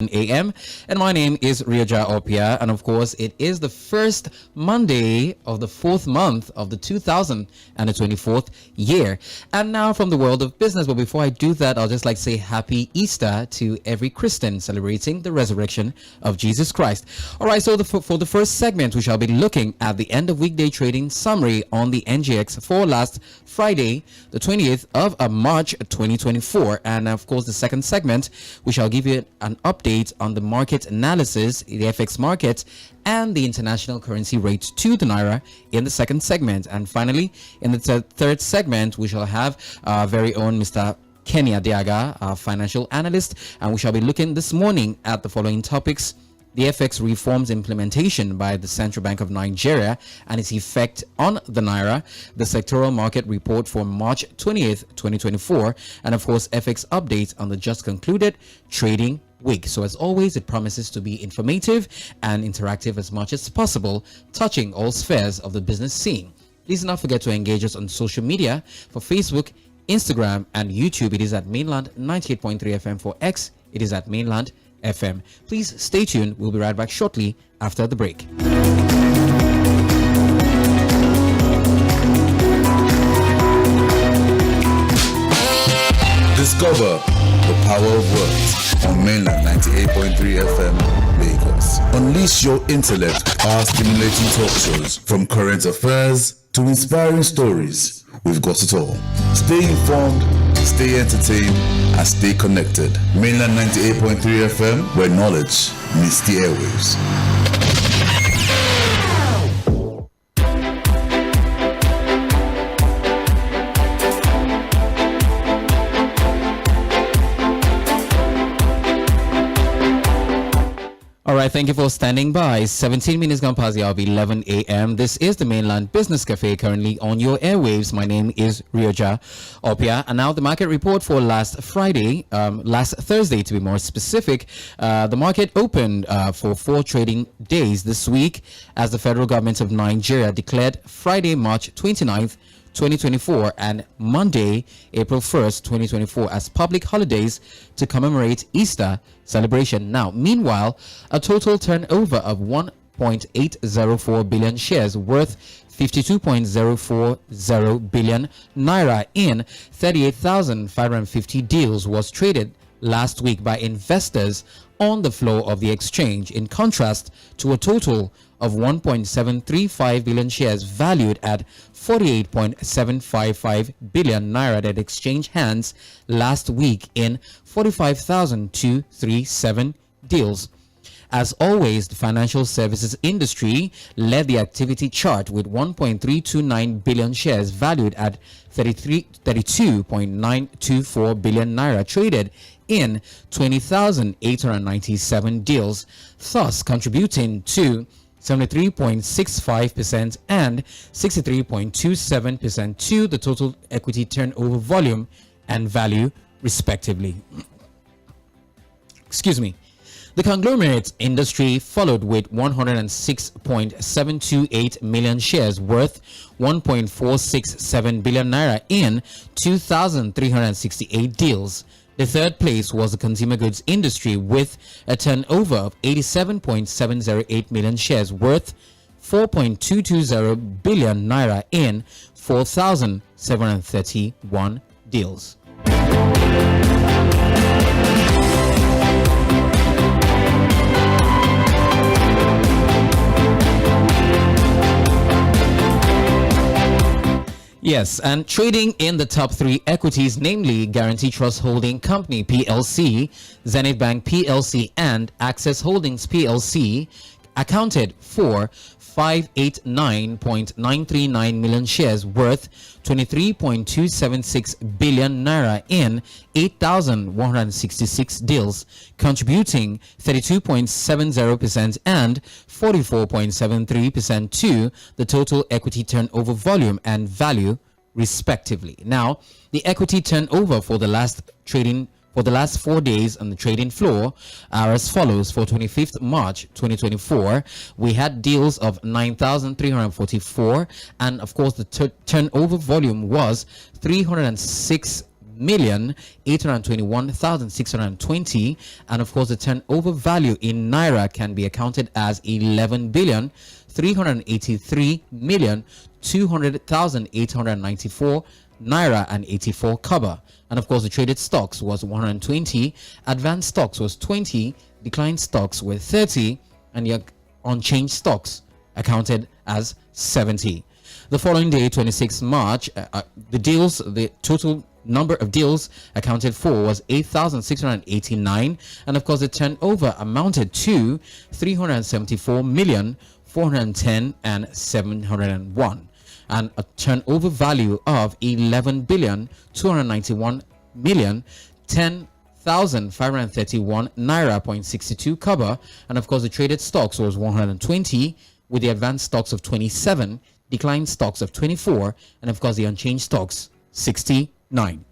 a.m. and my name is 𝗪𝗴𝗂𝗪, and of course it is the first Monday of the fourth month of the 2024 year. And now from the world of business, but before I do that, I'll just like to say happy Easter to every Christian celebrating the resurrection of Jesus Christ. All right, so for the first segment, we shall be looking at the end of weekday trading summary on the NGX for last Friday, the 20th of March 2024. And of course, the second segment, we shall give you an update on the market analysis, the FX market, and the international currency rates to the Naira in the second segment. And finally, in the third segment, we shall have our very own Mr. Kenny Adiaga, our financial analyst, and we shall be looking this morning at the following topics: the FX reforms implementation by the Central Bank of Nigeria and its effect on the Naira, the sectoral market report for March 20th, 2024, and of course, FX updates on the just concluded trading week. So as always, it promises to be informative and interactive as much as possible, touching all spheres of the business scene. Please do not forget to engage us on social media. For Facebook, Instagram, and YouTube, it is at Mainland 98.3 FM. For X, it is at Mainland FM. Please stay tuned. We'll be right back shortly after the break. Discover the power of words on Mainland 98.3 FM, Lagos. Unleash your intellect with our stimulating talk shows, from current affairs to inspiring stories. We've got it all. Stay informed, stay entertained, and stay connected. Mainland 98.3 FM, where knowledge meets the airwaves. All right, thank you for standing by. 17 minutes gone past the hour of 11 a.m. This is the Mainland Business Cafe, currently on your airwaves. My name is 𝗪𝗂𝗪, and now the market report for last Thursday to be more specific. The market opened for 4 trading days this week as the federal government of Nigeria declared Friday, March 29th, 2024 and Monday, April 1st, 2024 as public holidays to commemorate Easter celebration. Now, meanwhile, a total turnover of 1.804 billion shares worth 52.040 billion Naira in 38,550 deals was traded last week by investors on the floor of the exchange, in contrast to a total of 1.735 billion shares valued at 48.755 billion Naira that exchanged hands last week in 45,237 deals. As always, the financial services industry led the activity chart with 1.329 billion shares valued at 32.924 billion Naira traded in 20,897 deals, thus contributing to 73.65% and 63.27% to the total equity turnover volume and value, respectively. Excuse me. The conglomerate industry followed with 106.728 million shares worth 1.467 billion Naira in 2,368 deals. The third place was the consumer goods industry with a turnover of 87.708 million shares worth 4.220 billion Naira in 4,731 deals. Yes, and trading in the top 3 equities, namely Guarantee Trust Holding Company PLC, Zenith Bank PLC, and Access Holdings PLC, accounted for 589.939 million shares worth 23.276 billion Naira in 8,166 deals, contributing 32.70% and 44.73% to the total equity turnover volume and value, respectively. Now, the equity turnover for the last 4 days on the trading floor are as follows. For 25th March 2024, we had deals of 9,344, and of course the turnover volume was 306 821,620, and of course the turnover value in Naira can be accounted as 11,383,200,894 Naira and 84 kobo. And of course the traded stocks was 120, advanced stocks was 20, declined stocks were 30, and the unchanged stocks accounted as 70. The following day, 26 March, the total number of deals accounted for was 8,689, and of course the turnover amounted to 374,410,701, and a turnover value of 11,291,010,531 Naira 0.62 kobo, and of course the traded stocks was 120, with the advanced stocks of 27, declined stocks of 24, and of course the unchanged stocks 69.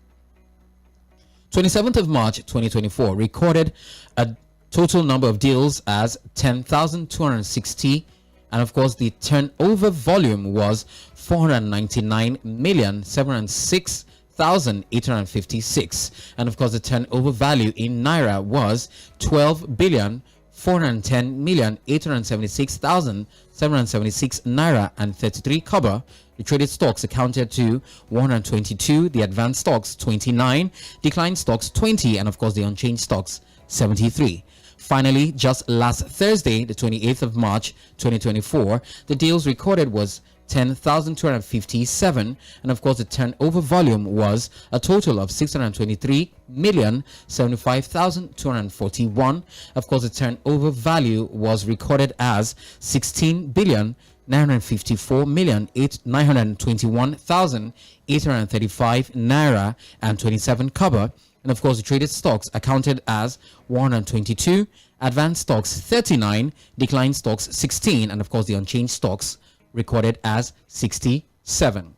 27th of March 2024 recorded a total number of deals as 10,260, and of course the turnover volume was 499,706,856, and of course the turnover value in Naira was 12,410,876,776 Naira and 33 kobo. The traded stocks accounted to 122, the advanced stocks 29, declined stocks 20, and of course the unchanged stocks 73. Finally, just last Thursday, the 28th of March 2024, the deals recorded was 10,257, and of course the turnover volume was a total of 623,075,241. Of course the turnover value was recorded as 16,954,921,835 Naira and 27 kobo. And of course the traded stocks accounted as 122, advanced stocks 39, declined stocks 16, and of course the unchanged stocks recorded as 67.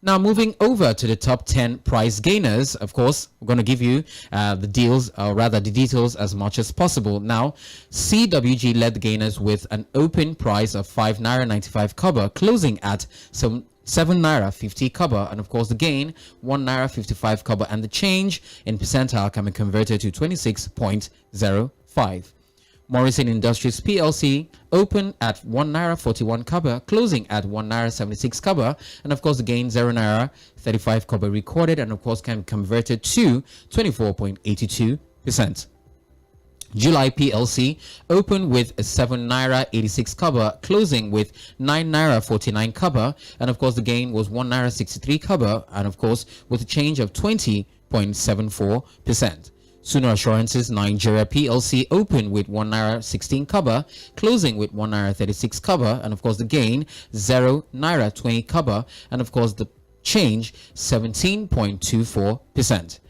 Now moving over to the top 10 price gainers, of course we're going to give you the deals, or rather the details, as much as possible. Now CWG led the gainers with an open price of 5 Naira 95 kobo, closing at 7 Naira 50 kobo, and of course the gain 1 Naira 55 kobo, and the change in percentile can be converted to 26.05. Morrison Industries PLC opened at 1 Naira 41 kobo, closing at 1 Naira 76 kobo, and of course the gain 0 Naira 35 kobo recorded, and of course can be converted to 24.82%. July PLC opened with 7 Naira 86 kobo, closing with 9 Naira 49 kobo, and of course the gain was 1 Naira 63 kobo, and of course with a change of 20.74%. Sooner Assurances Nigeria PLC opened with 1 Naira 16 kobo, closing with 1 Naira 36 kobo, and of course the gain 0 Naira 20 kobo, and of course the change 17.24%.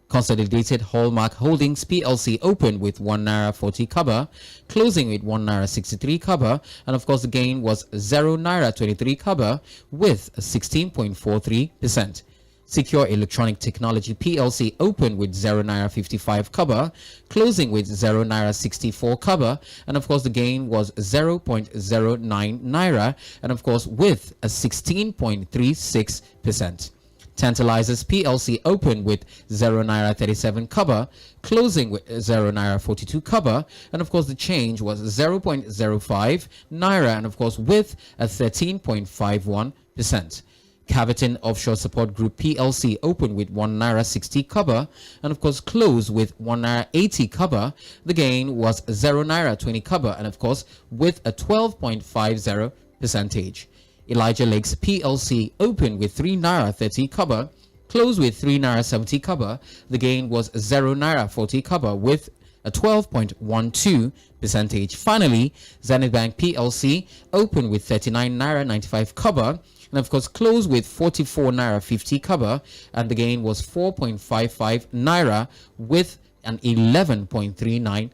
Consolidated Hallmark Holdings PLC opened with 1 Naira 40 kobo, closing with 1 Naira 63 kobo, and of course the gain was 0 Naira 23 kobo with 16.43%. Secure Electronic Technology PLC opened with 0 Naira 55 kobo, closing with 0 Naira 64 kobo, and of course the gain was 0.09 Naira, and of course with a 16.36%. Tantalizers PLC opened with 0 Naira 37 kobo, closing with 0 Naira 42 kobo, and of course the change was 0.05 Naira, and of course with a 13.51%. Cavitin Offshore Support Group PLC opened with 1 Naira 60 kobo, and of course closed with 1 Naira 80 kobo. The gain was 0 Naira 20 kobo, and of course with a 12.50%. Elijah Lakes PLC opened with 3 Naira 30 kobo, closed with 3 Naira 70 kobo. The gain was 0 Naira 40 kobo with a 12.12%. Finally, Zenith Bank PLC opened with 39 Naira 95 kobo, and of course closed with 44 Naira 50 kobo, and the gain was 4.55 Naira with an 11.39%.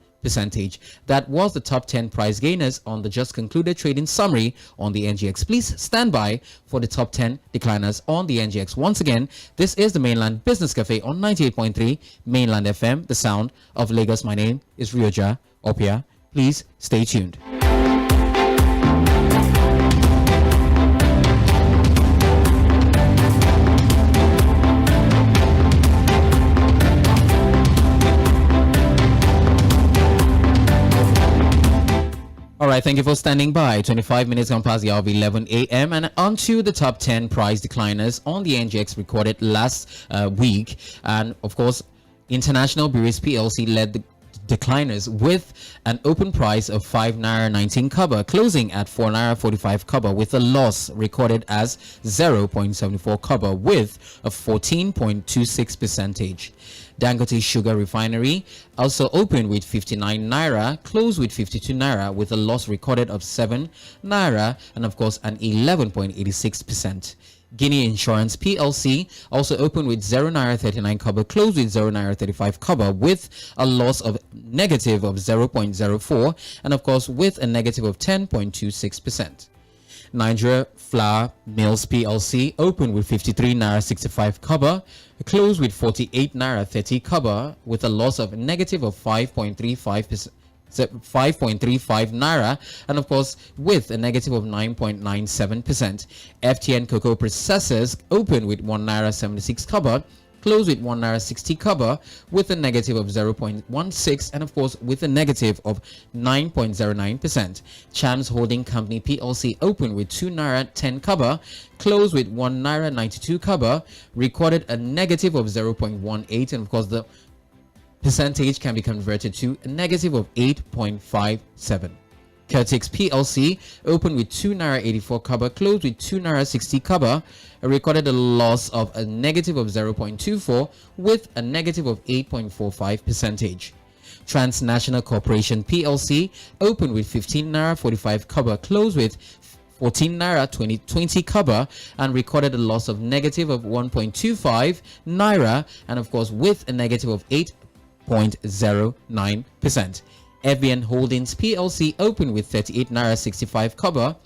That was the top 10 price gainers on the just concluded trading summary on the NGX. Please stand by for the top 10 decliners on the NGX. Once again, this is the Mainland Business Cafe on 98.3 Mainland FM, the sound of Lagos. My name is 𝗪𝗪𝗻𝗄𝗧. Please stay tuned. All right, thank you for standing by. 25 minutes gone past the hour of 11 a.m. and on to the top 10 price decliners on the NGX recorded last week. And of course, International Breweries PLC led the decliners with an open price of 5 naira 19 kobo, closing at 4 naira 45 kobo, with a loss recorded as 0.74 kobo with a 14.26%. Dangote Sugar Refinery also opened with 59 naira, closed with 52 naira, with a loss recorded of 7 naira and of course an 11.86%. Guinea Insurance PLC also opened with 0 naira 39 kobo, closed with 0 naira 35 kobo, with a loss of negative of 0.04 and of course with a negative of 10.26%. Nigeria Flour Mills PLC opened with 53 naira 65 kobo, closed with 48 naira 30 kobo, with a loss of negative of 5.35%. 5.35 naira and of course with a negative of 9.97%. FTN Cocoa Processors opened with 1 naira 76 kobo, closed with 1 naira 60 kobo, with a negative of 0.16 and of course with a negative of 9.09%. Chams Holding Company PLC opened with 2 naira 10 kobo, closed with 1 naira 92 kobo, recorded a negative of 0.18 and of course the percentage can be converted to a negative of 8.57. Curtix PLC opened with 2 naira 84 kobo, closed with 2 naira 60 kobo, recorded a loss of a negative of 0.24 with a negative of 8.45%. Transnational Corporation PLC opened with 15 naira 45 kobo, closed with 14 naira 20 kobo and recorded a loss of negative of 1.25 naira and of course with a negative of 8.09%. FBN Holdings PLC opened with 38 naira 65 kobo,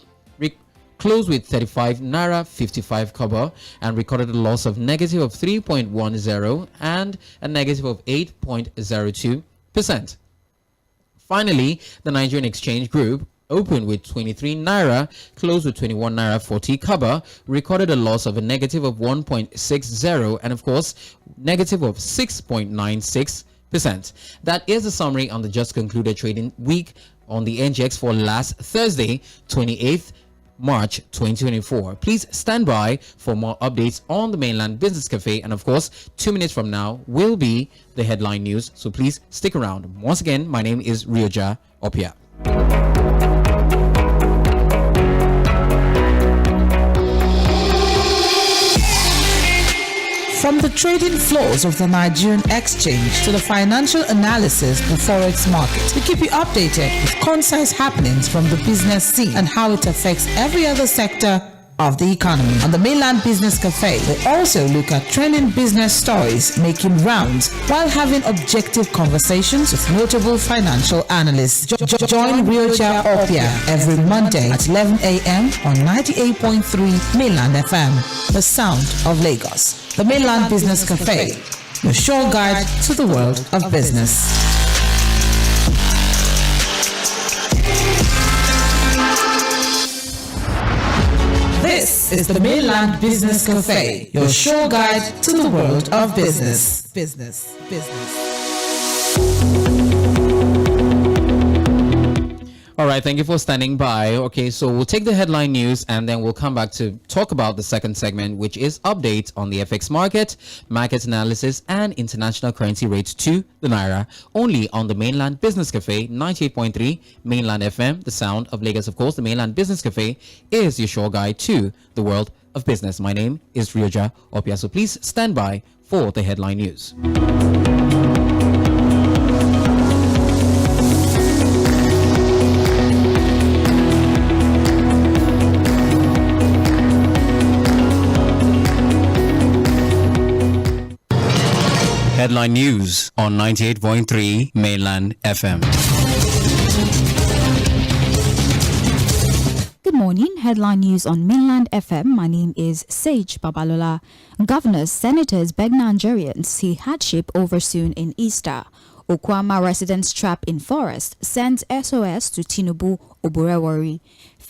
closed with 35 naira 55 kobo and recorded a loss of negative of 3.10 and a negative of 8.02%. Finally, the Nigerian Exchange Group opened with 23 naira, closed with 21 naira 40 kobo, recorded a loss of a negative of 1.60 and of course negative of 6.96%. That is the summary on the just concluded trading week on the NGX for last Thursday, 28th March 2024. Please stand by for more updates on the Mainland Business Cafe, and of course 2 minutes from now will be the headline news, so please stick around. Once again, my name is 𝗪𝗪𝗻𝗄𝗧. From the trading floors of the Nigerian exchange to the financial analysis of the forex market, we keep you updated with concise happenings from the business scene and how it affects every other sector of the economy. On the Mainland Business Cafe, we also look at trending business stories making rounds while having objective conversations with notable financial analysts. Join 𝗪𝗪𝗻𝗄𝗧 every Monday at 11 a.m. on 98.3 Mainland FM, the sound of Lagos. The Mainland Business Cafe, your sure guide to the world of business. This is the Mainland Business Cafe, your sure guide to the world of business. Business. All right, thank you for standing by. Okay, so we'll take the headline news and then we'll come back to talk about the second segment, which is updates on the FX market analysis, and international currency rates to the Naira, only on the Mainland Business Cafe, 98.3 Mainland FM, the sound of Lagos. Of course, the Mainland Business Cafe is your sure guide to the world of business. My name is 𝗪𝗪𝗻𝗄𝗧, so please stand by for the headline news. Headline news on 98.3 Mainland FM. Good morning. Headline news on Mainland FM. My name is Sage Babalola. Governors, senators beg Nigerians see hardship over soon in Easter. Okwama residents trapped in forest sends SOS to Tinubu Oborewori.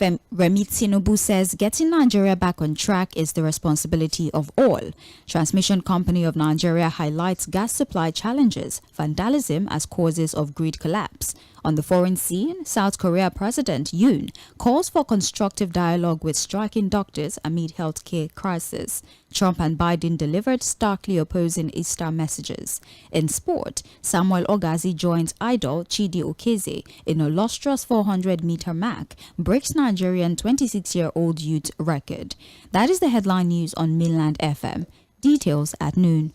𝗪𝗵𝘁𝘀𝗪 Tinubu says getting Nigeria back on track is the responsibility of all. Transmission Company of Nigeria highlights gas supply challenges, vandalism as causes of grid collapse. On the foreign scene, South Korea President Yoon calls for constructive dialogue with striking doctors amid healthcare crisis. Trump and Biden delivered starkly opposing Easter messages. In sport, Samuel Ogazi joins idol Chidi Okezie in a lustrous 400-meter mark, breaks Nigerian 26-year-old youth record. That is the headline news on Mainland FM. Details at noon.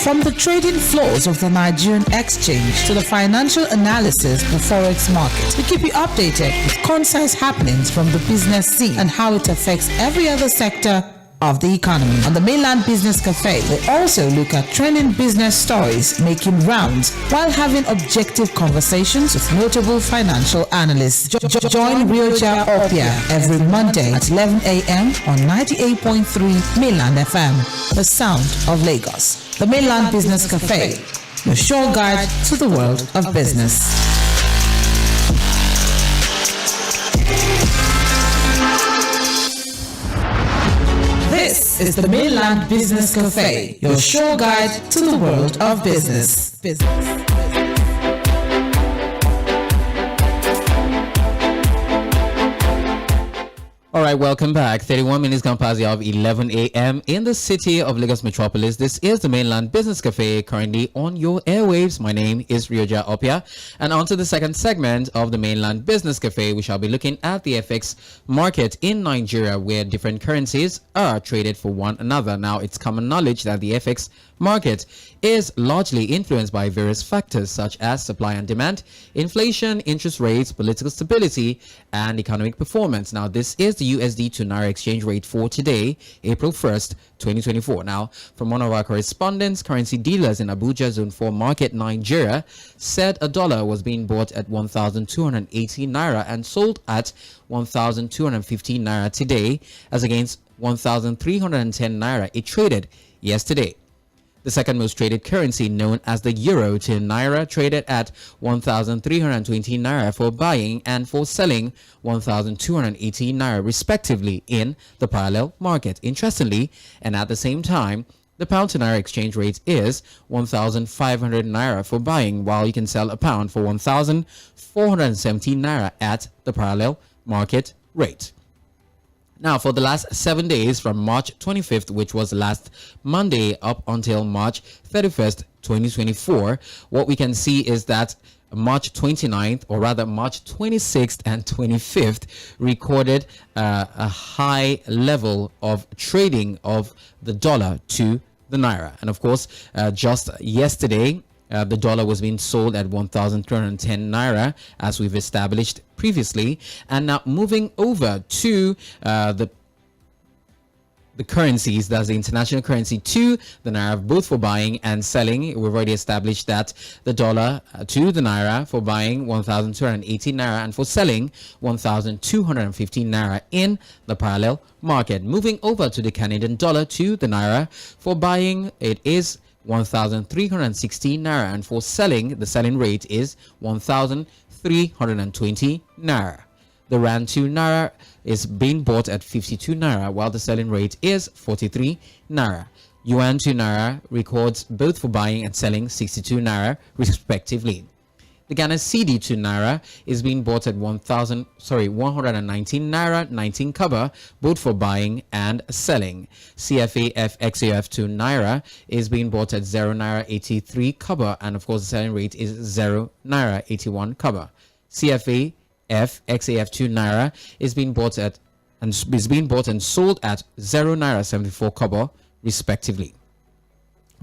From the trading floors of the Nigerian exchange to the financial analysis before its market, we keep you updated with concise happenings from the business scene and how it affects every other sector of the economy. On the Mainland Business Cafe, we also look at trending business stories making rounds while having objective conversations with notable financial analysts. Join 𝗪𝗪𝗪𝗪 every Monday at 11 a.m. on 98.3 Mainland FM, the sound of Lagos. The Mainland Business Cafe, your sure guide to the world of business. This is the Mainland Business Cafe, your sure guide to the world of business. All right, welcome back. 31 minutes gone past the hour of 11 a.m. in the city of Lagos Metropolis. This is the Mainland Business Cafe, currently on your airwaves. My name is 𝗪𝗪𝗪𝗪, and on to the second segment of the Mainland Business Cafe. We shall be looking at the FX market in Nigeria, where different currencies are traded for one another. Now, it's common knowledge that the FX market is largely influenced by various factors such as supply and demand, inflation, interest rates, political stability, and economic performance. Now, this is the USD to Naira exchange rate for today, April 1st, 2024. Now, from one of our correspondents, currency dealers in Abuja Zone 4 Market, Nigeria, said a dollar was being bought at 1,280 Naira and sold at 1,215 Naira today, as against 1,310 Naira it traded yesterday. The second most traded currency, known as the euro to Naira, traded at 1,320 Naira for buying and for selling 1,218 Naira respectively in the parallel market. Interestingly, and at the same time, the pound to Naira exchange rate is 1,500 Naira for buying, while you can sell a pound for 1,417 Naira at the parallel market rate. Now, for the last 7 days from March 25th, which was last Monday, up until March 31st, 2024, what we can see is that March 29th, or rather March 26th and 25th, recorded a high level of trading of the dollar to the Naira. And of course, just yesterday, the dollar was being sold at 1,310 Naira, as we've established previously. And now moving over to the currencies, that's the international currency to the Naira, both for buying and selling. We've already established that the dollar to the Naira for buying 1,280 Naira and for selling 1,215 Naira in the parallel market. Moving over to the Canadian dollar to the Naira, for buying it is 1,316 Naira, and for selling, the selling rate is 1,320 Naira. The rand to Naira is being bought at 52 Naira, while the selling rate is 43 Naira. Yuan to Naira records both for buying and selling 62 Naira respectively. The Ghana CD to Naira is being bought at 119 Naira 19 kobo, both for buying and selling. 𝗪𝗵𝗪𝗪 to Naira is being bought at 0 Naira 83 kobo, and of course the selling rate is 0 Naira 81 kobo. 𝗪𝗵𝗪𝗪 to Naira is being bought and sold at 0 Naira 74 kobo respectively.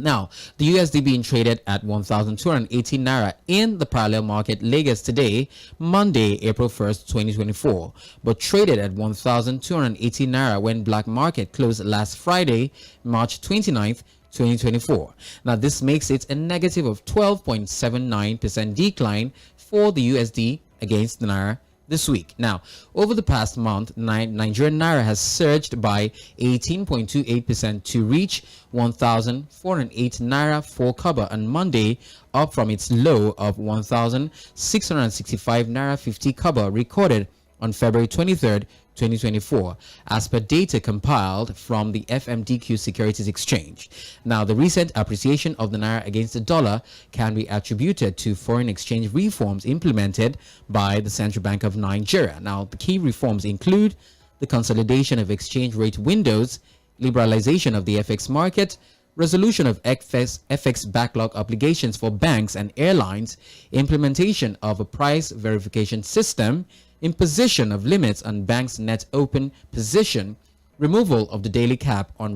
Now, the USD being traded at 1,280 Naira in the parallel market Lagos today, Monday, April 1st, 2024, but traded at 1,280 Naira when black market closed last Friday, March 29th, 2024. Now, this makes it a negative of 12.79% decline for the USD against the Naira this week. Now, over the past month, Nigerian Naira has surged by 18.28% to reach 1,408 Naira for 𝗑𝗫 on Monday, up from its low of 1,665 Naira 50 𝗑𝗫 recorded on February 23rd, 2024, as per data compiled from the FMDQ Securities Exchange. Now, the recent appreciation of the Naira against the dollar can be attributed to foreign exchange reforms implemented by the Central Bank of Nigeria. Now, the key reforms include the consolidation of exchange rate windows, liberalization of the FX market, resolution of FX backlog obligations for banks and airlines, implementation of a price verification system, imposition of limits on banks' net open position, removal of the daily cap on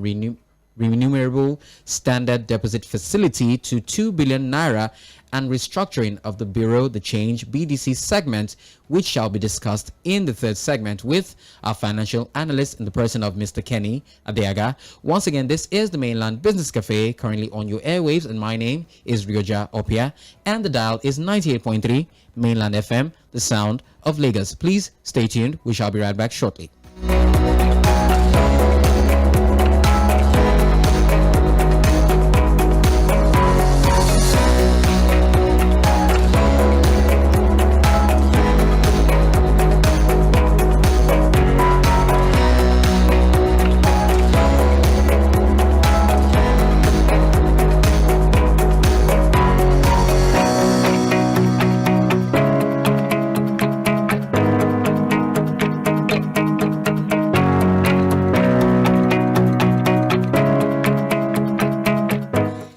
remunerable standard deposit facility to 2 billion naira, and restructuring of the Bureau the Change BDC segment, which shall be discussed in the third segment with our financial analyst in the person of Mr. Kenny Adeaga. Once again, this is the Mainland Business Cafe, currently on your airwaves, and my name is 𝗪𝗪𝗻𝗂𝗶𝗪, and the dial is 98.3 Mainland FM, the sound of Lagos. Please stay tuned. We shall be right back shortly.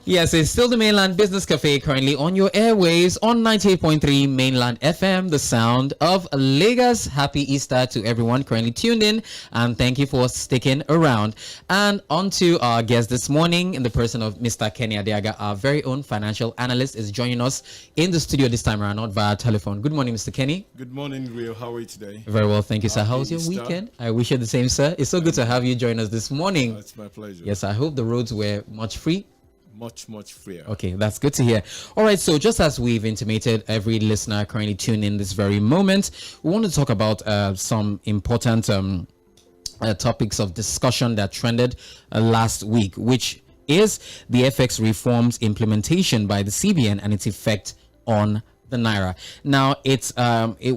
Yes, it's still the Mainland Business Cafe, currently on your airwaves on 98.3 Mainland FM, the sound of Lagos. Happy Easter to everyone currently tuned in, and thank you for sticking around. And on to our guest this morning in the person of Mr. Kenny Adeaga, our very own financial analyst, is joining us in the studio this time around, not via telephone. Good morning, Mr. Kenny. Good morning, Rio. How are you today? Very well, thank you, sir. Happy How was your Easter. weekend? I wish you the same, sir. It's so good to have you join us this morning. It's my pleasure. Yes, I hope the roads were much free. Much freer. Okay, that's good to hear. All right, so just as we've intimated every listener currently tuned in this very moment, we want to talk about some important topics of discussion that trended last week, which is the FX reforms implementation by the CBN and its effect on the Naira. Now, it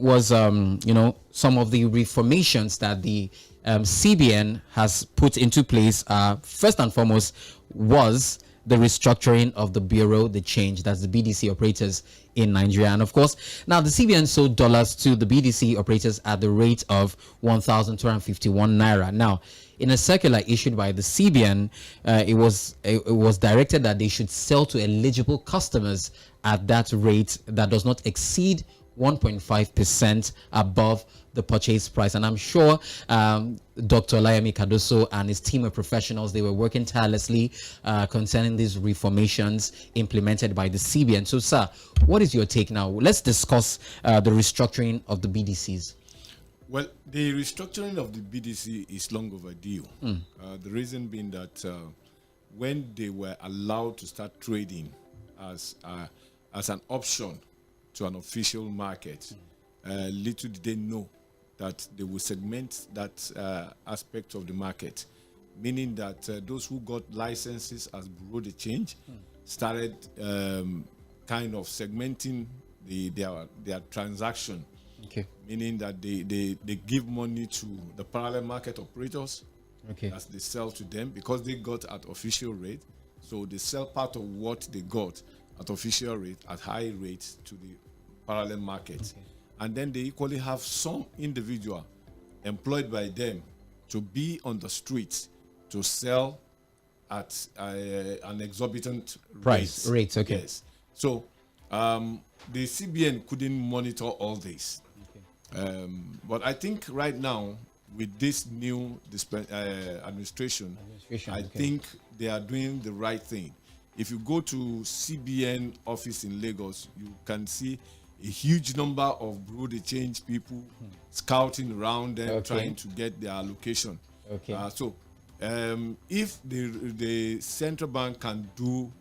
was some of the reformations that the CBN has put into place. First and foremost was the restructuring of the Bureau the Change, that's the BDC operators in Nigeria. And of course, now the CBN sold dollars to the BDC operators at the rate of 1,251 naira. Now, in a circular issued by the CBN, it was directed that they should sell to eligible customers at that rate that does not exceed 1.5% above the purchase price. And I'm sure Dr. Olayemi Cardoso and his team of professionals, they were working tirelessly concerning these reformations implemented by the CBN. So, sir, what is your take now? Let's discuss the restructuring of the BDCs. Well, the restructuring of the BDC is long overdue. The reason being that when they were allowed to start trading as an option to an official market, little did they know that they will segment that aspect of the market, meaning that those who got licenses as Bureau de Change started kind of segmenting their transaction, meaning that they give money to the parallel market operators as they sell to them because they got at official rate. So they sell part of what they got at official rate, at high rates to the parallel market. And then they equally have some individual employed by them to be on the streets to sell at an exorbitant rate. Yes. So the CBN couldn't monitor all this. But I think right now, with this new administration, I think they are doing the right thing. If you go to CBN office in Lagos, you can see a huge number of Bureau de Change people scouting around them, trying to get their allocation. So if the central bank can do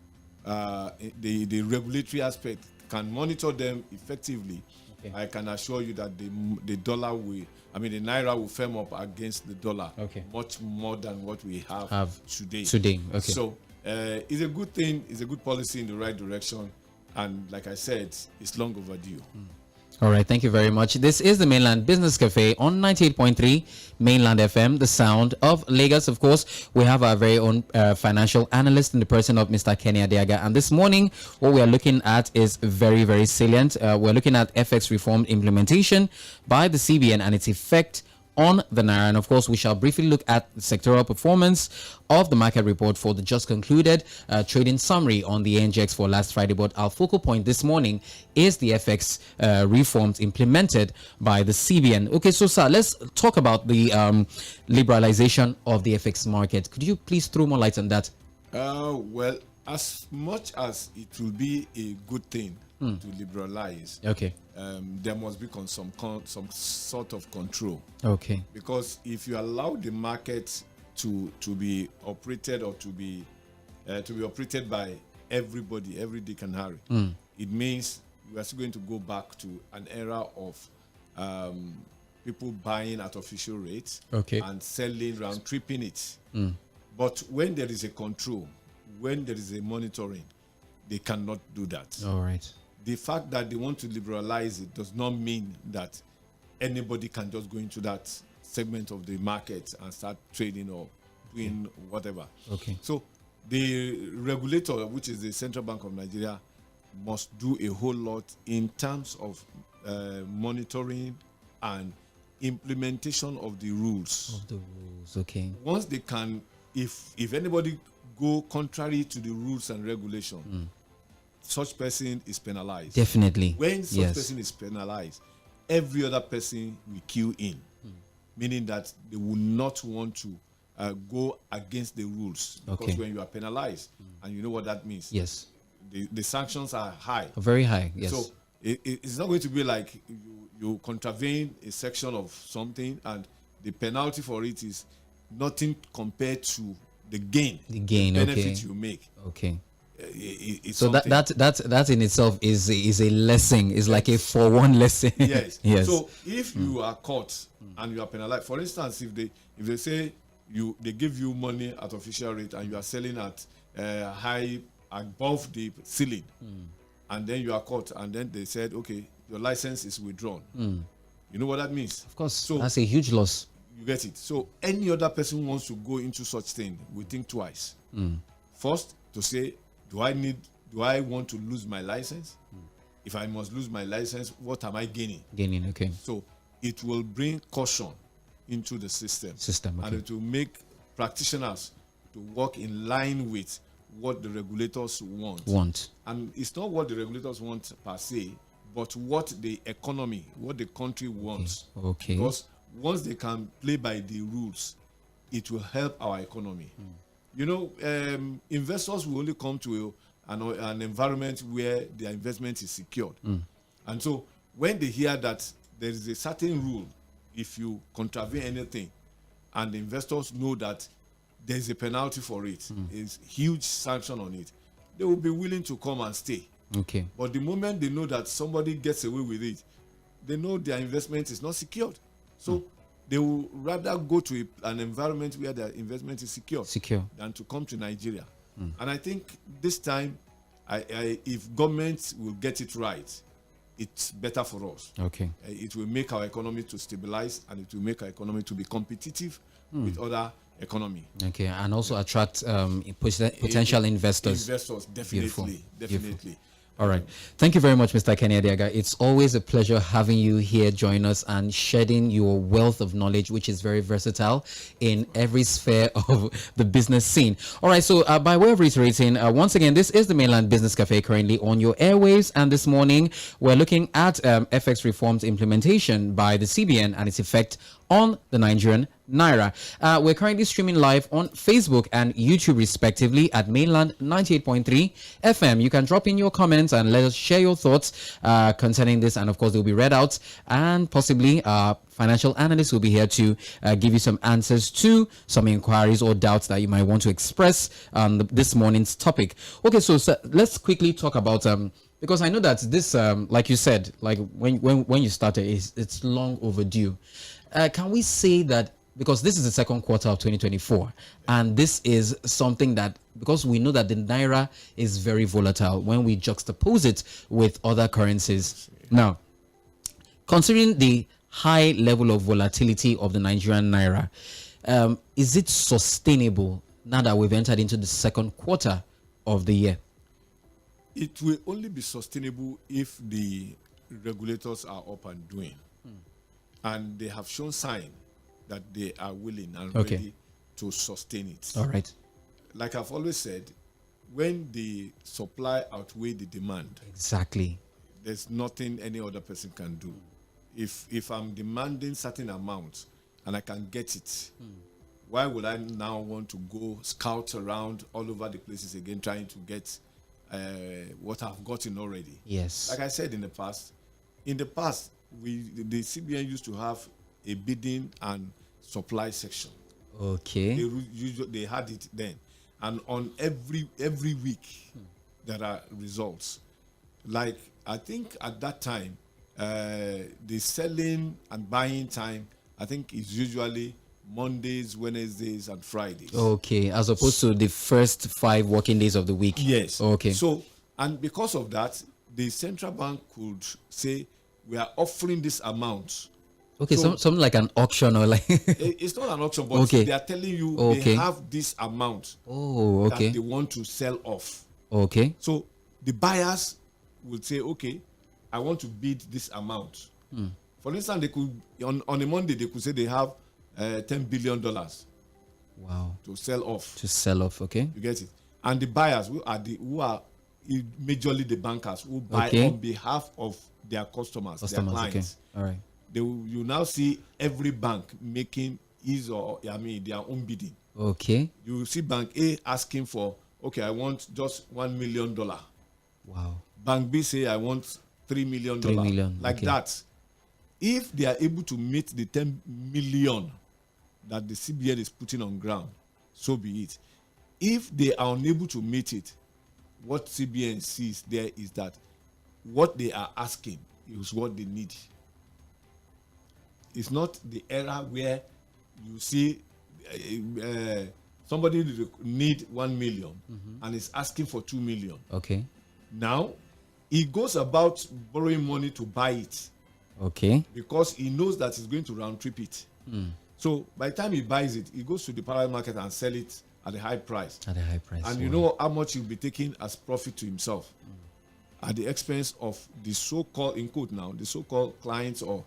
the regulatory aspect, can monitor them effectively, I can assure you that the dollar will, the Naira will firm up against the dollar much more than what we have today. Okay. So it's a good thing. It's a good policy in the right direction. And like I said, it's long overdue. All right, thank you very much. This is the Mainland Business Cafe on 98.3 Mainland FM, the sound of Lagos. Of course, we have our very own financial analyst in the person of Mr. Kenny Adiaga. And this morning, what we are looking at is very, very salient. We're looking at FX reform implementation by the CBN and its effect on the Naira. And of course, we shall briefly look at the sectoral performance of the market report for the just concluded trading summary on the NGX for last Friday. But our focal point this morning is the FX reforms implemented by the CBN. Okay, so sir, let's talk about the liberalization of the FX market. Could you please throw more light on that? Well, as much as it will be a good thing to liberalize, there must be some sort of control. Okay. Because if you allow the market to be operated or to be operated by everybody, every Dick and Harry, it means we are still going to go back to an era of people buying at official rates and selling, round tripping it. But when there is a control, when there is a monitoring, they cannot do that. All right. The fact that they want to liberalize it does not mean that anybody can just go into that segment of the market and start trading or doing whatever. Okay. So the regulator, which is the Central Bank of Nigeria, must do a whole lot in terms of monitoring and implementation of the rules. Okay. Once they can, if anybody go contrary to the rules and regulation, such person is penalized. Definitely. When such person is penalized, every other person will queue in, meaning that they will not want to go against the rules. Because when you are penalized, and you know what that means. Yes. The sanctions are high. Very high, yes. So it's not going to be like you contravene a section of something and the penalty for it is nothing compared to the gain. The benefit you make. Okay. So that in itself is a lesson. It's like a 4-1 lesson. Yes. Yes. So if you are caught and you are penalized, for instance, if they say they give you money at official rate and you are selling at high above the ceiling, and then you are caught, and then they said, okay, your license is withdrawn. You know what that means? Of course. So that's a huge loss. You get it. So any other person who wants to go into such thing will think twice. First, to say, do I want to lose my license? If I must lose my license, what am I gaining? Okay. So it will bring caution into the system. And it will make practitioners to work in line with what the regulators want. And it's not what the regulators want per se, but what the economy, what the country wants. Okay. Because once they can play by the rules, it will help our economy. You know, investors will only come to an environment where their investment is secured. And so when they hear that there is a certain rule, if you contravene anything, and the investors know that there is a penalty for it, is huge sanction on it, they will be willing to come and stay. Okay. But the moment they know that somebody gets away with it, they know their investment is not secured. So they will rather go to an environment where their investment is secure than to come to Nigeria. And I think this time, if government will get it right, it's better for us. Okay. It will make our economy to stabilize, and it will make our economy to be competitive with other economy. Okay, and also attract potential investors. Investors, definitely. Beautiful. All right. Thank you very much, Mr. Kenny Adiaga. It's always a pleasure having you here join us and shedding your wealth of knowledge, which is very versatile in every sphere of the business scene. All right. So by way of reiterating, once again, this is the Mainland Business Cafe currently on your airwaves. And this morning, we're looking at FX reforms implementation by the CBN and its effect on the Nigerian Naira. We're currently streaming live on Facebook and YouTube respectively at Mainland 98.3 FM. You can drop in your comments and let us share your thoughts concerning this, and of course they'll be read out, and possibly financial analysts will be here to give you some answers to some inquiries or doubts that you might want to express on this morning's topic. Okay, so let's quickly talk about because I know that this like you said, like when you started, it's long overdue. Can we say that, because this is the second quarter of 2024, and this is something that, because we know that the Naira is very volatile when we juxtapose it with other currencies. Now, considering the high level of volatility of the Nigerian Naira, is it sustainable now that we've entered into the second quarter of the year? It will only be sustainable if the regulators are up and doing. And they have shown sign that they are willing and ready to sustain it. All right. Like I've always said, when the supply outweighs the demand, exactly, there's nothing any other person can do. If I'm demanding certain amounts and I can get it, why would I now want to go scout around all over the places again trying to get what I've gotten already? Yes. Like I said in the past, the CBN used to have a bidding and supply section. Okay. They had it then, and on every week there are results. Like I think at that time, the selling and buying time, I think, is usually Mondays, Wednesdays, and Fridays. Okay, as opposed to the first 5 working days of the week. Yes. Okay. So, and because of that, the central bank could say, we are offering this amount. Okay, so, something like an auction or like... It's not an auction, but they are telling you they have this amount that they want to sell off. Okay. So the buyers will say, okay, I want to bid this amount. For instance, they could on a Monday they could say they have $10 billion. Wow. To sell off. To sell off, okay. You get it. And the buyers who are majorly the bankers who buy on behalf of their customers, their clients. Okay. All right. You now see every bank making their own bidding. Okay. You see Bank A asking for, okay, I want just $1 million. Wow. Bank B say I want $3 million. 3 million. Like that. If they are able to meet the 10 million that the CBN is putting on ground, so be it. If they are unable to meet it, what CBN sees there is that what they are asking is what they need. It's not the era where you see somebody need 1 million and is asking for 2 million. Okay. Now, he goes about borrowing money to buy it. Okay. Because he knows that he's going to round trip it. So by the time he buys it, he goes to the parallel market and sell it at a high price. At a high price. And you know how much he'll be taking as profit to himself at the expense of the so-called, in quote now, the so-called clients or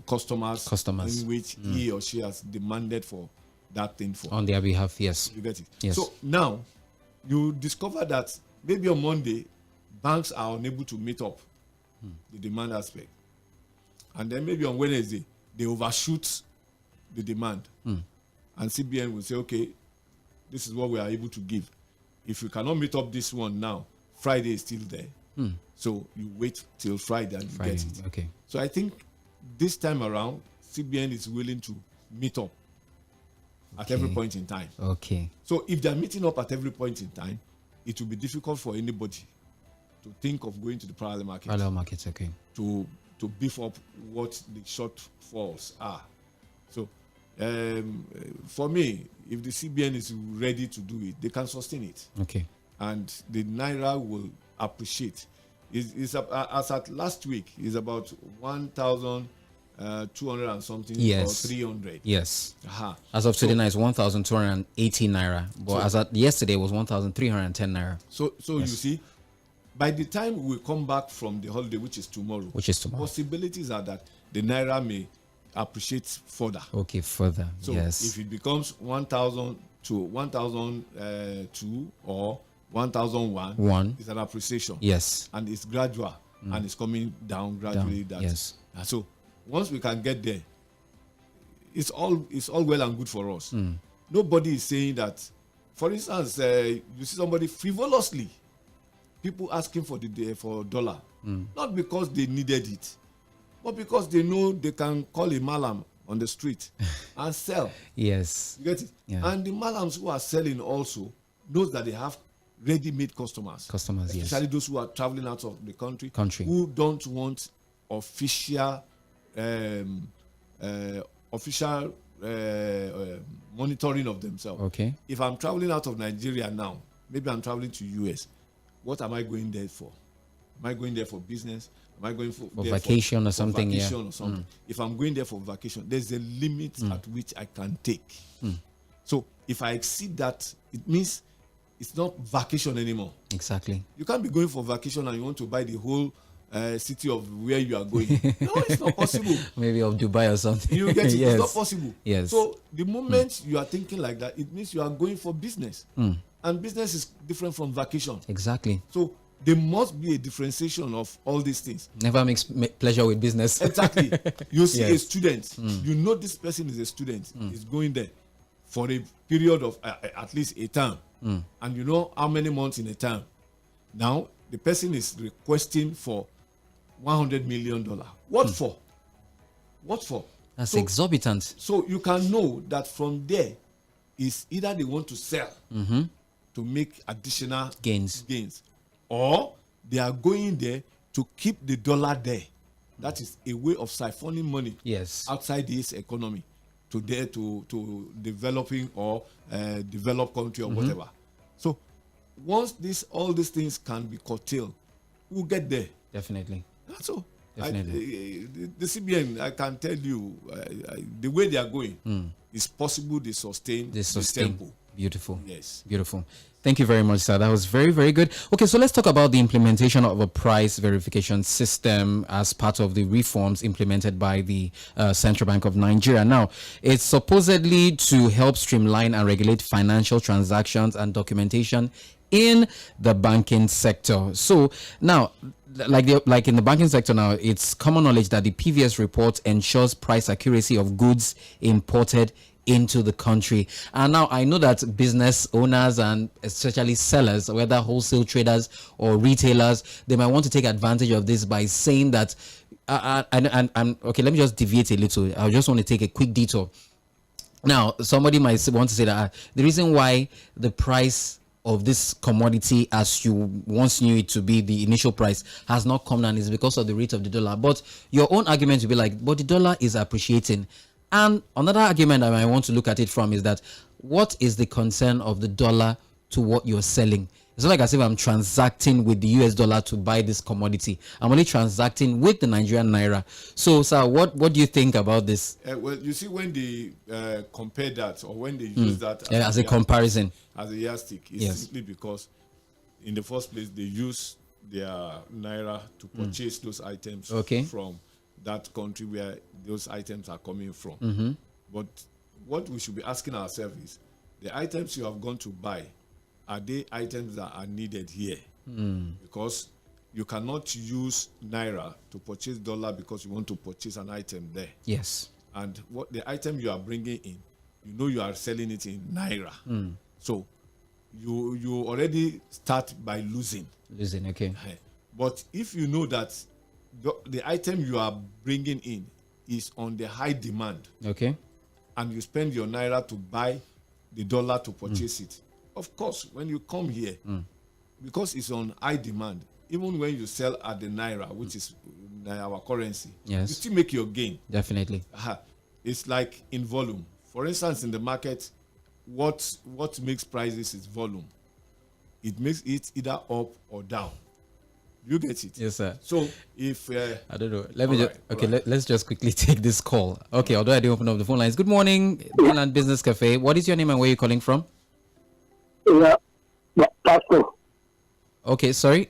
customers in which he or she has demanded for that thing for. On their behalf, yes. You get it? Yes. So now, you discover that maybe on Monday, banks are unable to meet up the demand aspect. And then maybe on Wednesday, they overshoot the demand. And CBN will say, okay, this is what we are able to give. If you cannot meet up this one now, Friday is still there. So you wait till Friday and you get it. Okay. So I think this time around, CBN is willing to meet up at every point in time. Okay. So if they're meeting up at every point in time, it will be difficult for anybody to think of going to the parallel market. Parallel markets, okay. To beef up what the shortfalls are. So for me, if the CBN is ready to do it, they can sustain it. Okay. And the Naira will appreciate. As at last week, is about 1,200 and something or 300. Yes. As of today, now it's 1,280 Naira. But as at yesterday, it was 1,310 Naira. So you see, by the time we come back from the holiday, which is tomorrow, possibilities are that the Naira may appreciate further. Okay, further. So if it becomes 1,000 to 1,002 or 1,001, it's an appreciation. Yes. And it's gradual and it's coming down gradually. Yes. So once we can get there, it's all well and good for us. Nobody is saying that. For instance, you see somebody frivolously, people asking for for dollar, not because they needed it, but because they know they can call a malam on the street and sell. Yes. You get it? Yeah. And the malams who are selling also knows that they have ready-made customers. Customers, yes. Especially those who are traveling out of the country. Who don't want official monitoring of themselves. Okay. If I'm traveling out of Nigeria now, maybe I'm traveling to US, what am I going there for? Am I going there for business? Am I going for vacation or something? Vacation or something. If I'm going there for vacation, there's a limit at which I can take. So if I exceed that, it means it's not vacation anymore. Exactly. You can't be going for vacation and you want to buy the whole city of where you are going. No, it's not possible. Maybe of Dubai or something. You get it? Yes. It's not possible. Yes. So the moment you are thinking like that, it means you are going for business. And business is different from vacation. Exactly. So there must be a differentiation of all these things. Never makes pleasure with business. Exactly. You see Yes. a student, you know this person is a student, is going there for a period of at least a term. And you know how many months in a term. Now, the person is requesting for $100 million. What for? What for? That's exorbitant. So you can know that from there is either they want to sell to make additional Gains. or they are going there to keep the dollar there. That is a way of siphoning money Yes. outside this economy to developing or developed country or whatever. So once all these things can be curtailed, we'll get there. Definitely. That's all. Definitely. The CBN, I can tell you, the way they are going, it's possible they sustain the tempo. Beautiful. Yes. Beautiful. Thank you very much, sir. That was very, very good. Okay, so let's talk about the implementation of a price verification system as part of the reforms implemented by the Central Bank of Nigeria. Now, it's supposedly to help streamline and regulate financial transactions and documentation in the banking sector. So now, like in the banking sector now, it's common knowledge that the PVS report ensures price accuracy of goods imported into the country. And now I know that business owners and especially sellers, whether wholesale traders or retailers, they might want to take advantage of this by saying that and okay, let me just deviate a little. I just want to take a quick detour. Now, somebody might want to say that the reason why the price of this commodity as you once knew it to be the initial price has not come down is because of the rate of the dollar. But your own argument will be like, but the dollar is appreciating. And another argument I want to look at it from is that what is the concern of the dollar to what you're selling? It's not like as if I'm transacting with the US dollar to buy this commodity. I'm only transacting with the Nigerian Naira. So, sir, what do you think about this? Well, you see, when they compare that or when they use that as a comparison, as a yardstick, it's simply because in the first place they use their Naira to purchase those items from that country where those items are coming from. But what we should be asking ourselves is, the items you have gone to buy, are they items that are needed here? Because you cannot use Naira to purchase dollar because you want to purchase an item there. Yes. And what the item you are bringing in, you know you are selling it in Naira. So you already start by losing. Okay. But if you know that the item you are bringing in is on the high demand, okay, and you spend your Naira to buy the dollar to purchase it, of course, when you come here, because it's on high demand, even when you sell at the Naira, which is our currency, you still make your gain. Definitely. It's like in volume. For instance, in the market, what makes prices is volume. It makes it either up or down. You get it? Yes, sir. So if I don't know, let me just let's just quickly take this call. Okay, although I didn't open up the phone lines. Good morning, Mainland Business Cafe. What is your name and where are you calling from? Yeah, Pastor. Okay, sorry.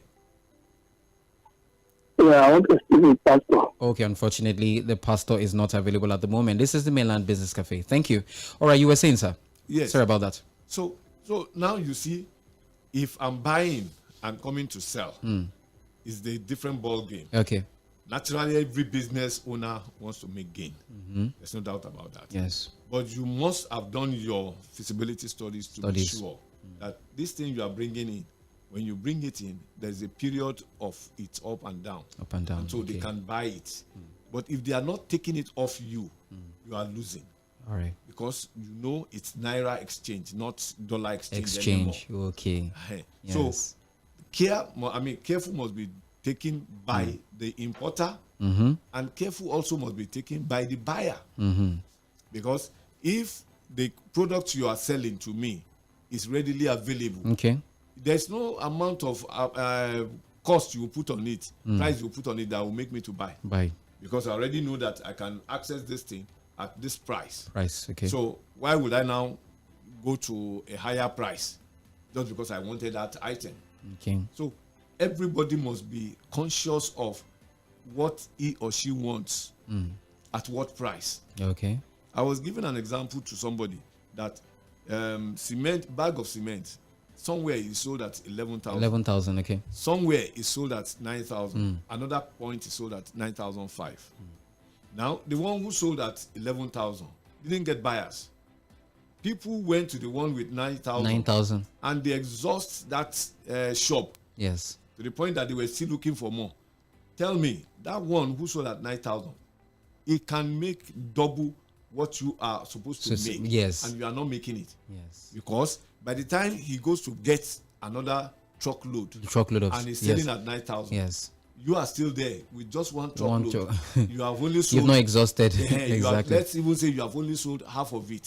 Yeah, I want to speak with Pastor. Okay, unfortunately, the pastor is not available at the moment. This is the Mainland Business Cafe. Thank you. All right, you were saying, sir? Yes. Sorry about that. So now you see, if I'm buying and coming to sell, is the different ball game. Okay. naturally every business owner wants to make gain. There's no doubt about that. Yes. But you must have done your feasibility studies to be sure that this thing you are bringing in, when you bring it in, there's a period of it up and down. Up and down. And so they can buy it. But if they are not taking it off you, you are losing. All right. Because you know it's Naira exchange, not dollar exchange. Exchange. Anymore. Okay. So careful must be taken by the importer, and careful also must be taken by the buyer. Because if the product you are selling to me is readily available, there's no amount of cost you put on it, price you put on it that will make me to buy. Because I already know that I can access this thing at this price. So why would I now go to a higher price just because I wanted that item? So everybody must be conscious of what he or she wants at what price. I was giving an example to somebody that bag of cement, somewhere is sold at 11,000. 11,000, Somewhere is sold at 9,000. Another point is sold at 9,500. Now, the one who sold at 11,000 didn't get buyers. People went to the one with 9,000. And they exhaust that shop. Yes. To the point that they were still looking for more. Tell me, that one who sold at 9,000, it can make double what you are supposed to make. Yes. And you are not making it. Yes. Because by the time he goes to get another truckload and he's selling at 9,000, yes, you are still there with just one truckload. You have only sold. You've not exhausted. Exactly. Let's even say you have only sold half of it.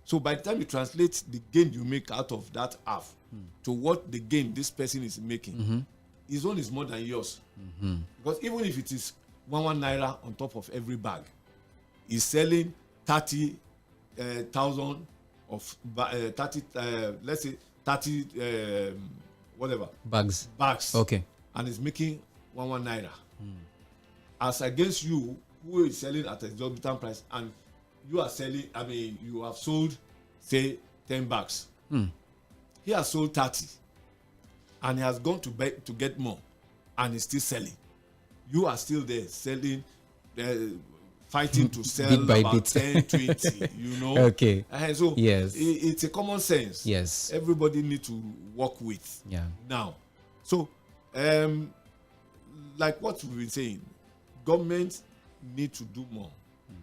So by the time you translate the gain you make out of that half to what the gain this person is making, his own is more than yours. Because even if it is 1 Naira on top of every bag, he's selling 30,000 of 30. Let's say 30 whatever bags. And he's making 1 Naira. As against you, who is selling at a exorbitant price, and you are selling. You have sold, say, 10 bags. He has sold 30, and he has gone to get more, and he's still selling. You are still there selling, fighting to sell bit by about bit. 10, 20. You know. So yes, it's a common sense. Yes. Everybody need to work with. Now, so like what we've been saying, government need to do more.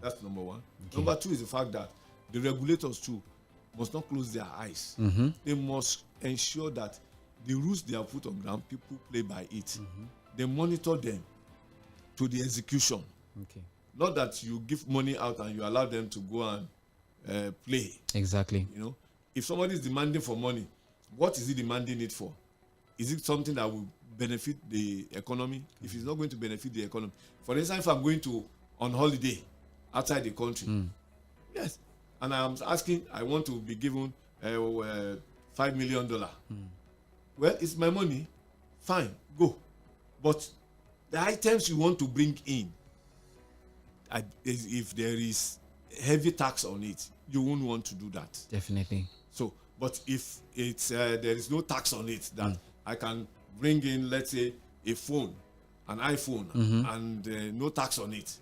That's number one. Number two is the fact that the regulators too must not close their eyes. They must ensure that the rules they have put on ground, people play by it. They monitor them to the execution. Not that you give money out and you allow them to go and play. Exactly. You know, if somebody is demanding for money, what is he demanding it for? Is it something that will benefit the economy? If it's not going to benefit the economy, for instance, if I'm going on holiday outside the country, yes, and I'm asking, I want to be given $5 million. Well, it's my money. Fine, go. But the items you want to bring in, if there is heavy tax on it, you won't want to do that. Definitely. So, but if it's there is no tax on it, that I can bring in, let's say, a phone, an iPhone, and no tax on it.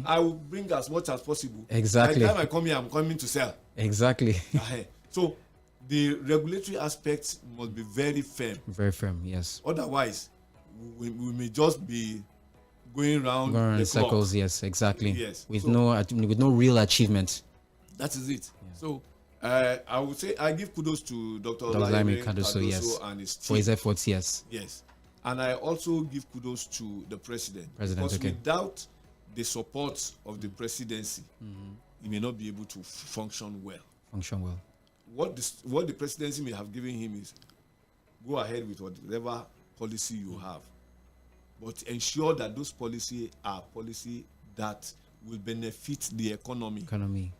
I will bring as much as possible. Exactly. By the time I come here, I'm coming to sell. Exactly. So the regulatory aspects must be very firm. Very firm, yes. Otherwise, we may just be going around in circles. Yes, exactly. Yes. With no real achievement. That is it. So I would say I give kudos to Dr. 𝗪𝗵𝘁𝘀𝗪 Cardoso, and his team. For his efforts, yes. Yes. And I also give kudos to the president. Because without the support of the presidency, he may not be able to function well. What the presidency may have given him is, go ahead with whatever policy you have, but ensure that those policies are policy that will benefit the economy,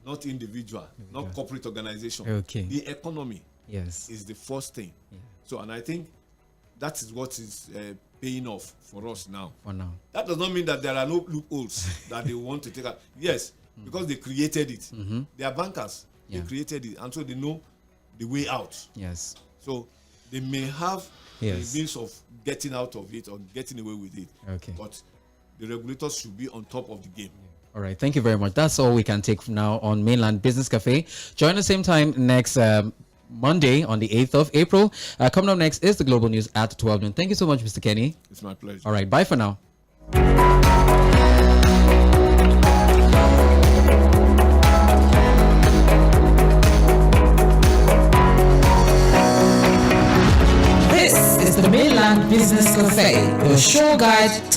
not individual, not corporate organization. The economy is the first thing. So, and I think that is what is paying off for us now. That does not mean that there are no loopholes that they want to take out. Yes, because they created it. They are bankers. They created it, and so they know the way out. Yes. So they may have the means of getting out of it or getting away with it. But the regulators should be on top of the game. All right, thank you very much. That's all we can take from now on Mainland Business Cafe. Join us same time next Monday on the 8th of April. Coming up next is the Global News at 12 noon. Thank you so much, Mr. Kenny. It's my pleasure. All right, bye for now. This is the Mainland Business Cafe, your show guide to